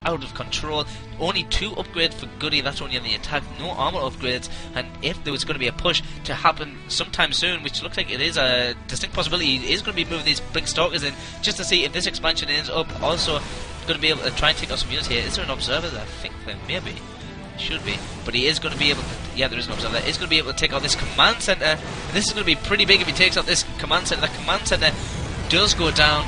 out of control. Only 2 upgrades for Goody, that's only on the attack, no armor upgrades, and if there was going to be a push to happen sometime soon, which looks like it is a distinct possibility, he is going to be moving these big stalkers in just to see if this expansion ends up also going to be able to try and take out some units here. Is there an observer there? I think there may be. Should be, but he is going to be able to, yeah, there is an observer there. He's going to be able to take out this command center, and this is going to be pretty big if he takes out this command center. The command center does go down.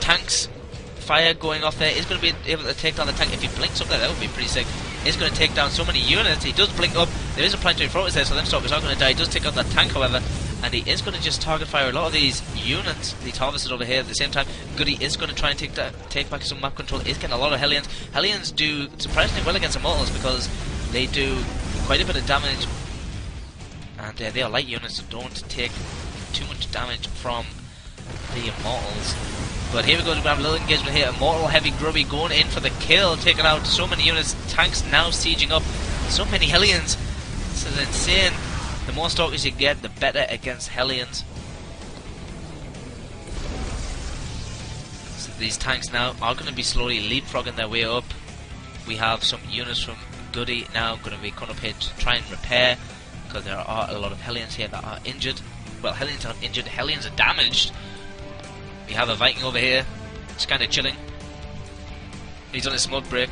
Tanks fire going off there. He's going to be able to take down the tank. If he blinks up there, that would be pretty sick. He's going to take down so many units. He does blink up. There is a planetary fortress there, so them stalkers are going to die. He does take out that tank, however, and he is going to just target fire a lot of these units, these harvesters over here. At the same time, Goody is going to try and take back some map control. He's getting a lot of Hellions. Hellions do surprisingly well against Immortals because they do quite a bit of damage, and they are light units, so don't take too much damage from the Immortals. But here we go to grab a little engagement here. Immortal Heavy Grubby going in for the kill, taking out so many units. Tanks now sieging up. So many Hellions. This is insane. The more stalkers you get, the better against Hellions. So these tanks now are going to be slowly leapfrogging their way up. We have some units from Goody now going to be coming up here to try and repair, because there are a lot of Hellions here that are injured. Well, Hellions are not injured, Hellions are damaged. We have a Viking over here, just kind of chilling. He's on a smoke break.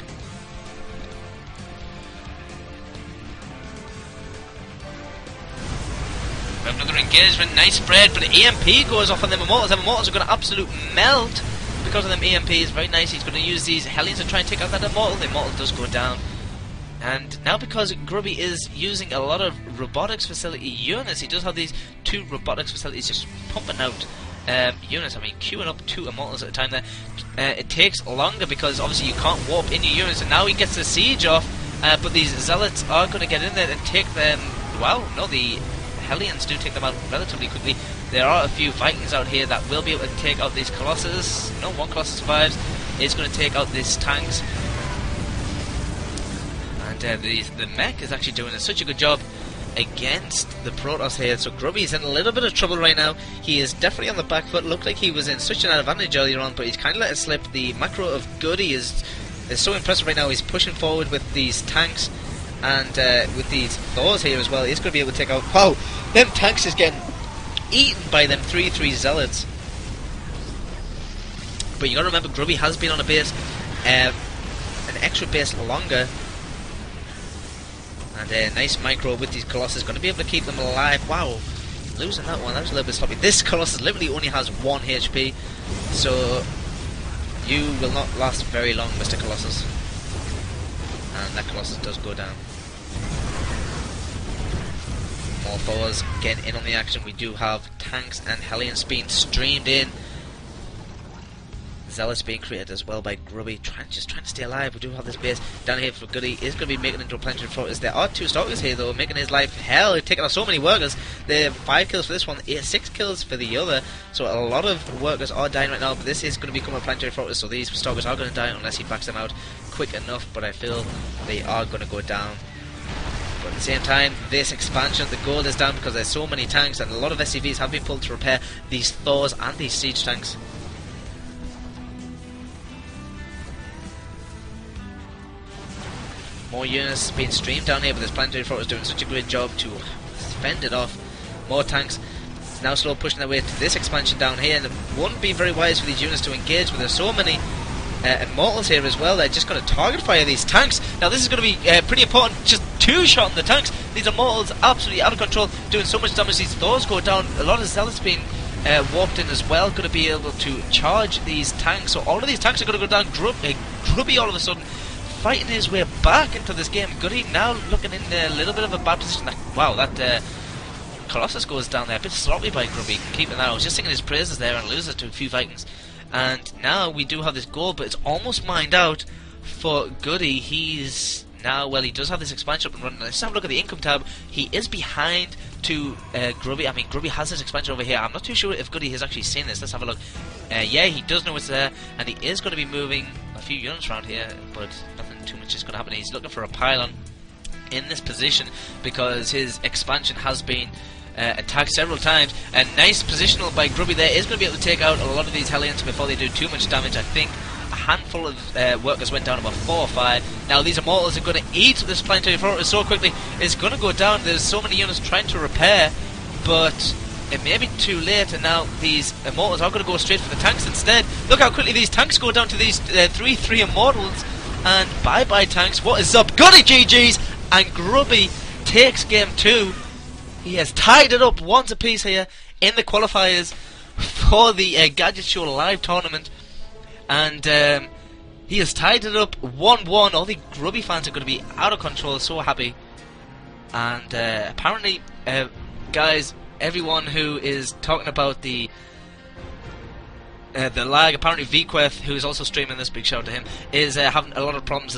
We have another engagement, nice spread, but the EMP goes off on them Immortals. Them Immortals are going to absolute melt because of them EMPs. Very nice. He's going to use these Hellions to try and take out that Immortal. The Immortal does go down. And now because Grubby is using a lot of robotics facility units, he does have these 2 robotics facilities just pumping out units. I mean, queuing up 2 Immortals at a time there. It takes longer because obviously you can't warp in your units, and now he gets the siege off, but these Zealots are going to get in there and take them. Well, no, the Hellions do take them out relatively quickly. There are a few Vikings out here that will be able to take out these Colossus. No, one Colossus survives. It's going to take out these tanks. And the mech is actually doing such a good job against the Protoss here. So Grubby's in a little bit of trouble right now. He is definitely on the back foot. Looked like he was in such an advantage earlier on, but he's kind of let it slip. The macro of Goody is so impressive right now. He's pushing forward with these tanks and with these Thors here as well. He's going to be able to take out... Wow! Them tanks is getting eaten by them 3-3 Zealots. But you got to remember, Grubby has been on a base, an extra base longer. And a nice micro with these Colossus, going to be able to keep them alive. Wow, losing that one, that was a little bit sloppy. This Colossus literally only has 1 HP, so you will not last very long, Mr. Colossus. And that Colossus does go down. More foes getting in on the action. We do have tanks and Hellions being streamed in. Zealots being created as well by Grubby, just trying to stay alive. We do have this base down here for Goody. He's going to be making into a planetary fortress. There are 2 stalkers here though, making his life hell. He's taking out so many workers. There are 5 kills for this one, 6 kills for the other. So a lot of workers are dying right now, but this is going to become a planetary fortress, so these stalkers are going to die unless he backs them out quick enough, but I feel they are going to go down. But at the same time, this expansion, the gold is down because there's so many tanks, and a lot of SCVs have been pulled to repair these Thors and these siege tanks. More units being streamed down here, but this planetary fortress doing such a great job to fend it off. More tanks now slow pushing their way to this expansion down here, and it wouldn't be very wise for these units to engage, but there's so many Immortals here as well. They're just going to target fire these tanks. Now this is going to be pretty important, just 2 shot on the tanks. These Immortals absolutely out of control, doing so much damage. These Thors go down, a lot of Zealots being warped in as well, going to be able to charge these tanks. So all of these tanks are going to go down. Grubby all of a sudden fighting his way back into this game. Goody now looking in a little bit of a bad position. Wow, that Colossus goes down there, a bit sloppy by Grubby, keeping that. I was just singing his praises there and loses to a few Vikings. And now we do have this gold, but it's almost mined out for Goody. He's now, well, he does have this expansion up and running. Let's have a look at the income tab. He is behind to Grubby. I mean, Grubby has this expansion over here. I'm not too sure if Goody has actually seen this. Let's have a look. Yeah, he does know it's there, and he is going to be moving a few units around here, but nothing too much is going to happen. He's looking for a pylon in this position because his expansion has been attacked several times. A nice positional by Grubby there is going to be able to take out a lot of these Hellions before they do too much damage. I think handful of workers went down, about 4 or 5. Now these Immortals are going to eat this planetary fortress so quickly, it's going to go down. There's so many units trying to repair, but it may be too late, and now these Immortals are going to go straight for the tanks instead. Look how quickly these tanks go down to these 3 Immortals, and bye-bye tanks. What is up? Goody GG's, and Grubby takes game 2. He has tied it up once apiece here in the qualifiers for the Gadget Show live tournament, and he has tied it up 1-1. All the Grubby fans are going to be out of control, so happy. And apparently, guys, everyone who is talking about the lag, apparently VQueth, who is also streaming this, big shout out to him, is having a lot of problems as